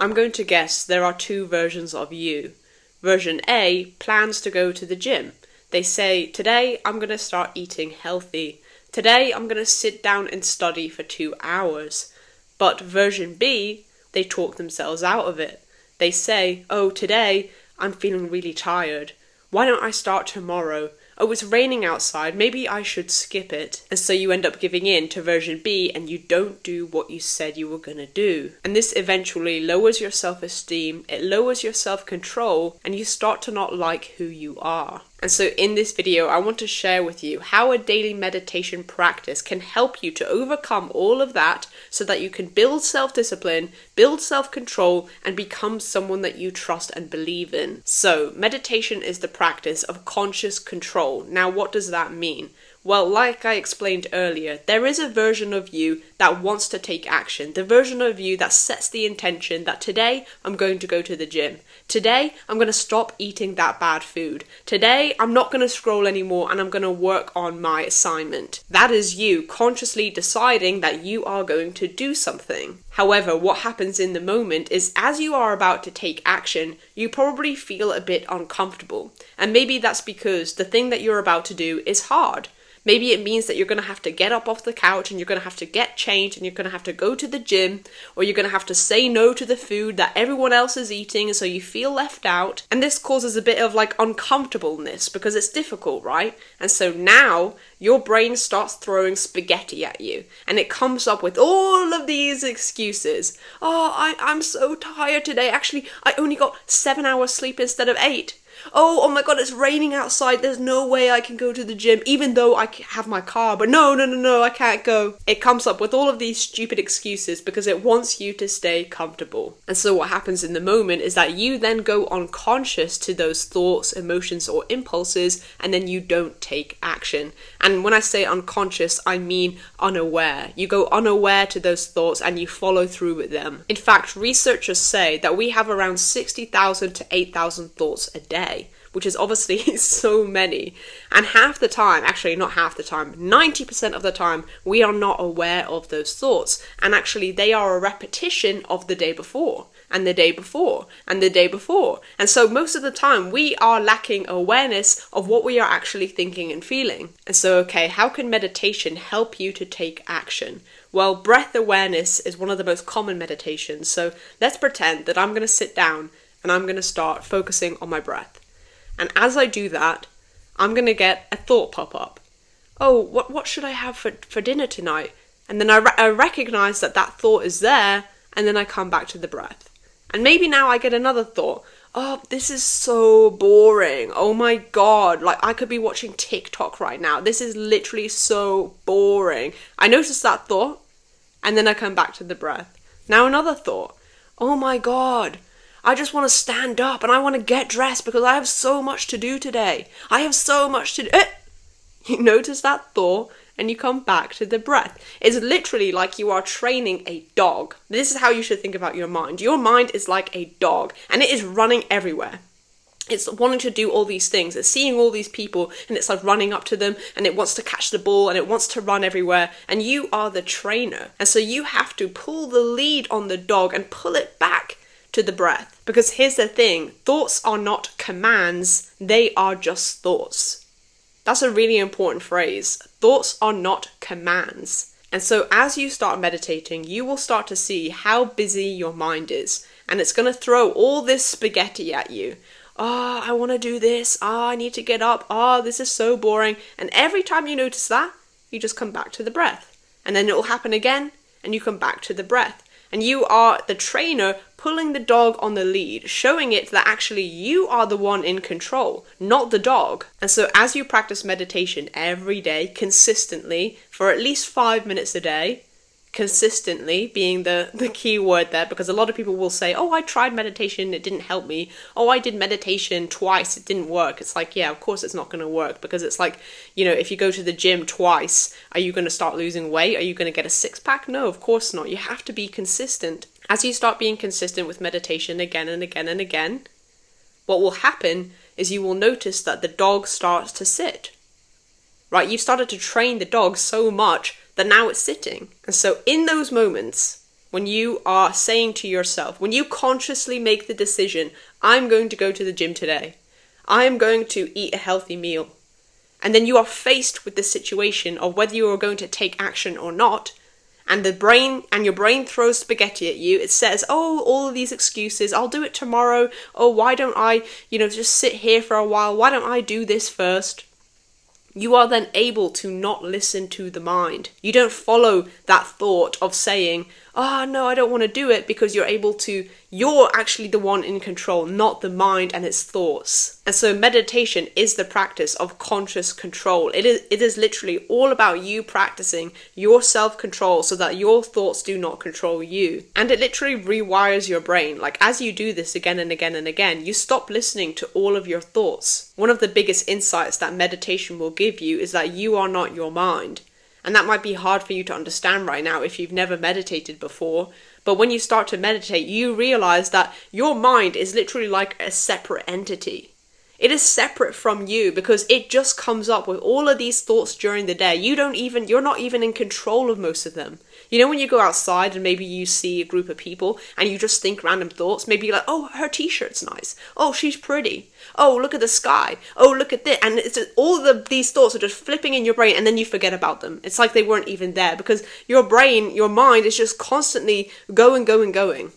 I'm going to guess there are two versions of you. Version A plans to go to the gym. They say, today I'm going to start eating healthy. Today I'm going to sit down and study for 2 hours. But version B, they talk themselves out of it. They say, oh, today I'm feeling really tired. Why don't I start tomorrow? Oh, it's raining outside, maybe I should skip it. And so you end up giving in to version B and you don't do what you said you were going to do. And this eventually lowers your self-esteem, it lowers your self-control, and you start to not like who you are. And so in this video, I want to share with you how a daily meditation practice can help you to overcome all of that so that you can build self-discipline, build self-control, and become someone that you trust and believe in. So meditation is the practice of conscious control. Now, what does that mean? Well, like I explained earlier, there is a version of you that wants to take action. The version of you that sets the intention that today I'm going to go to the gym. Today I'm going to stop eating that bad food. Today I'm not going to scroll anymore and I'm going to work on my assignment. That is you consciously deciding that you are going to do something. However, what happens in the moment is as you are about to take action, you probably feel a bit uncomfortable. And maybe that's because the thing that you're about to do is hard. Maybe it means that you're going to have to get up off the couch and you're going to have to get changed and you're going to have to go to the gym, or you're going to have to say no to the food that everyone else is eating and so you feel left out. And this causes a bit of like uncomfortableness because it's difficult, right? And so now your brain starts throwing spaghetti at you and it comes up with all of these excuses. Oh, I'm so tired today. Actually, I only got 7 hours sleep instead of 8. Oh my god, it's raining outside, there's no way I can go to the gym, even though I have my car, but no, I can't go. It comes up with all of these stupid excuses because it wants you to stay comfortable. And so what happens in the moment is that you then go unconscious to those thoughts, emotions, or impulses, and then you don't take action. And when I say unconscious, I mean unaware. You go unaware to those thoughts and you follow through with them. In fact, researchers say that we have around 60,000 to 8,000 thoughts a day, which is obviously so many. And half the time, actually not half the time, 90% of the time, we are not aware of those thoughts. And actually they are a repetition of the day before, and the day before, and the day before. And so most of the time we are lacking awareness of what we are actually thinking and feeling. And so, okay, how can meditation help you to take action? Well, breath awareness is one of the most common meditations. So let's pretend that I'm going to sit down and I'm going to start focusing on my breath. And as I do that, I'm going to get a thought pop up. Oh, what should I have for dinner tonight? And then I recognize that thought is there, and then I come back to the breath. And maybe now I get another thought. Oh, this is so boring. Oh my god, like I could be watching TikTok right now. This is literally so boring. I notice that thought, and then I come back to the breath. Now another thought. Oh my god, I just want to stand up and I want to get dressed because I have so much to do today. I have so much to do. You notice that thought and you come back to the breath. It's literally like you are training a dog. This is how you should think about your mind. Your mind is like a dog and it is running everywhere. It's wanting to do all these things. It's seeing all these people and it's like running up to them and it wants to catch the ball and it wants to run everywhere. And you are the trainer. And so you have to pull the lead on the dog and pull it back to the breath. Because here's the thing, thoughts are not commands, they are just thoughts. That's a really important phrase. Thoughts are not commands. And so as you start meditating, you will start to see how busy your mind is. And it's going to throw all this spaghetti at you. Oh, I want to do this. Oh, I need to get up. Oh, this is so boring. And every time you notice that, you just come back to the breath. And then it will happen again, and you come back to the breath. And you are the trainer pulling the dog on the lead, showing it that actually you are the one in control, not the dog. And so as you practice meditation every day, consistently, for at least 5 minutes a day, consistently being the key word there, because a lot of people will say, oh, I tried meditation, it didn't help me. Oh, I did meditation twice, it didn't work. It's like, yeah, of course it's not going to work, because it's like, you know, if you go to the gym twice, are you going to start losing weight? Are you going to get a six-pack? No, of course not. You have to be consistent. As you start being consistent with meditation again and again and again, what will happen is you will notice that the dog starts to sit. Right? You've started to train the dog so much that now it's sitting. And so in those moments, when you are saying to yourself, when you consciously make the decision, I'm going to go to the gym today, I am going to eat a healthy meal, and then you are faced with the situation of whether you are going to take action or not, and your brain throws spaghetti at you. It says, oh, all of these excuses, I'll do it tomorrow, oh, why don't I, just sit here for a while, why don't I do this first? You are then able to not listen to the mind. You don't follow that thought of saying, oh no, I don't want to do it, because you're actually the one in control, not the mind and its thoughts. And so meditation is the practice of conscious control. It is literally all about you practicing your self-control so that your thoughts do not control you. And it literally rewires your brain. Like, as you do this again and again and again, you stop listening to all of your thoughts. One of the biggest insights that meditation will give you is that you are not your mind. And that might be hard for you to understand right now if you've never meditated before. But when you start to meditate, you realize that your mind is literally like a separate entity. It is separate from you because it just comes up with all of these thoughts during the day. You're not even in control of most of them. You know, when you go outside and maybe you see a group of people and you just think random thoughts, maybe you're like, oh, her t-shirt's nice. Oh, she's pretty. Oh, look at the sky. Oh, look at this. And it's just, these thoughts are just flipping in your brain, and then you forget about them. It's like they weren't even there because your brain, your mind is just constantly going.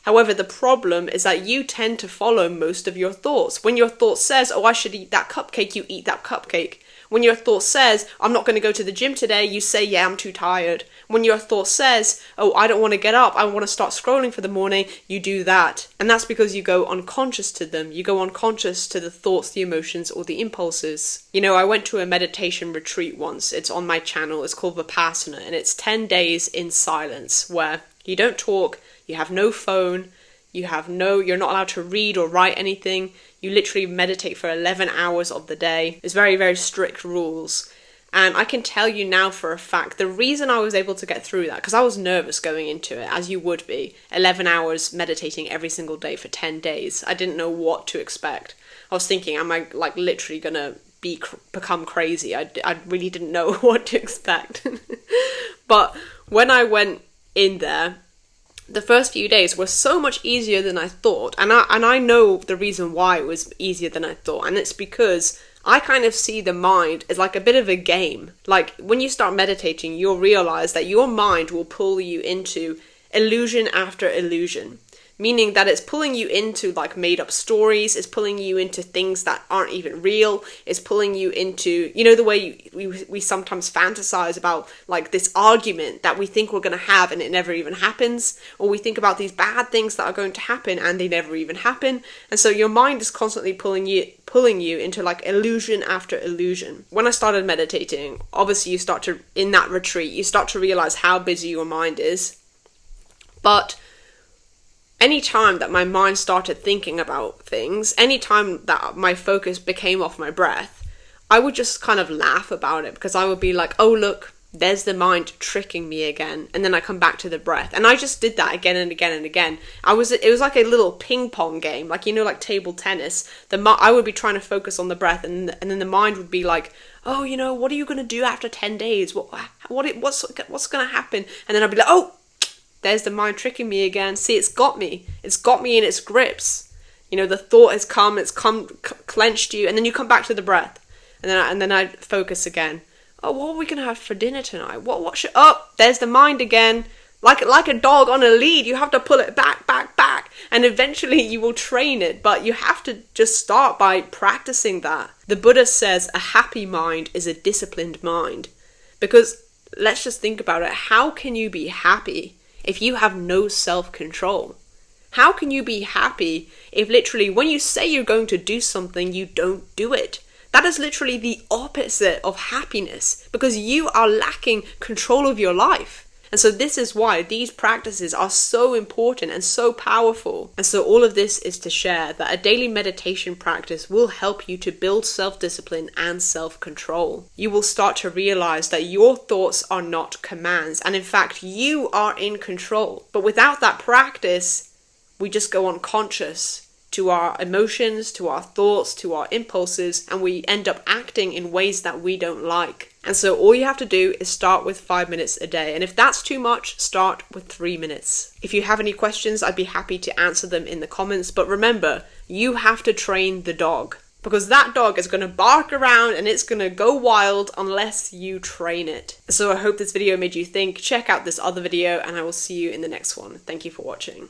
However, the problem is that you tend to follow most of your thoughts. When your thought says, oh, I should eat that cupcake, you eat that cupcake. When your thought says, I'm not going to go to the gym today, you say, yeah, I'm too tired. When your thought says, oh, I don't want to get up, I want to start scrolling for the morning, you do that. And that's because you go unconscious to them. You go unconscious to the thoughts, the emotions, or the impulses. You know, I went to a meditation retreat once. It's on my channel. It's called Vipassana, and it's 10 days in silence where you don't talk, you have no phone, you're not allowed to read or write anything. You literally meditate for 11 hours of the day. It's very, very strict rules. And I can tell you now for a fact, the reason I was able to get through that, because I was nervous going into it, as you would be, 11 hours meditating every single day for 10 days. I didn't know what to expect. I was thinking, am I like literally going to become crazy? I really didn't know what to expect. But when I went in there, the first few days were so much easier than I thought. And I know the reason why it was easier than I thought. And it's because I kind of see the mind as like a bit of a game. Like, when you start meditating, you'll realize that your mind will pull you into illusion after illusion. Meaning that it's pulling you into like made up stories, it's pulling you into things that aren't even real, it's pulling you into, you know, the way we sometimes fantasize about like this argument that we think we're going to have and it never even happens, or we think about these bad things that are going to happen and they never even happen. And so your mind is constantly pulling you into like illusion after illusion. When I started meditating, obviously in that retreat, you start to realize how busy your mind is. But any time that my mind started thinking about things, any time that my focus became off my breath, I would just kind of laugh about it, because I would be like, oh look, there's the mind tricking me again. And then I come back to the breath. And I just did that again and again and again. It was like a little ping pong game, like, you know, like table tennis. I would be trying to focus on the breath, and then the mind would be like, oh, you know, what are you going to do after 10 days? What's going to happen? And then I'd be like, oh, there's the mind tricking me again. See, it's got me in its grips. You know, the thought has come, clenched you, and then you come back to the breath, and then I focus again. Oh, what are we gonna have for dinner tonight? What should? Oh, there's the mind again. Like a dog on a lead, you have to pull it back, and eventually you will train it. But you have to just start by practicing that. The Buddha says a happy mind is a disciplined mind, because let's just think about it. How can you be happy if you have no self-control? How can you be happy if literally when you say you're going to do something, you don't do it? That is literally the opposite of happiness, because you are lacking control of your life. And so this is why these practices are so important and so powerful. And so all of this is to share that a daily meditation practice will help you to build self-discipline and self-control. You will start to realize that your thoughts are not commands, and in fact you are in control. But without that practice, we just go unconscious to our emotions, to our thoughts, to our impulses, and we end up acting in ways that we don't like. And so all you have to do is start with 5 minutes a day. And if that's too much, start with 3 minutes. If you have any questions, I'd be happy to answer them in the comments. But remember, you have to train the dog, because that dog is going to bark around and it's going to go wild unless you train it. So I hope this video made you think. Check out this other video and I will see you in the next one. Thank you for watching.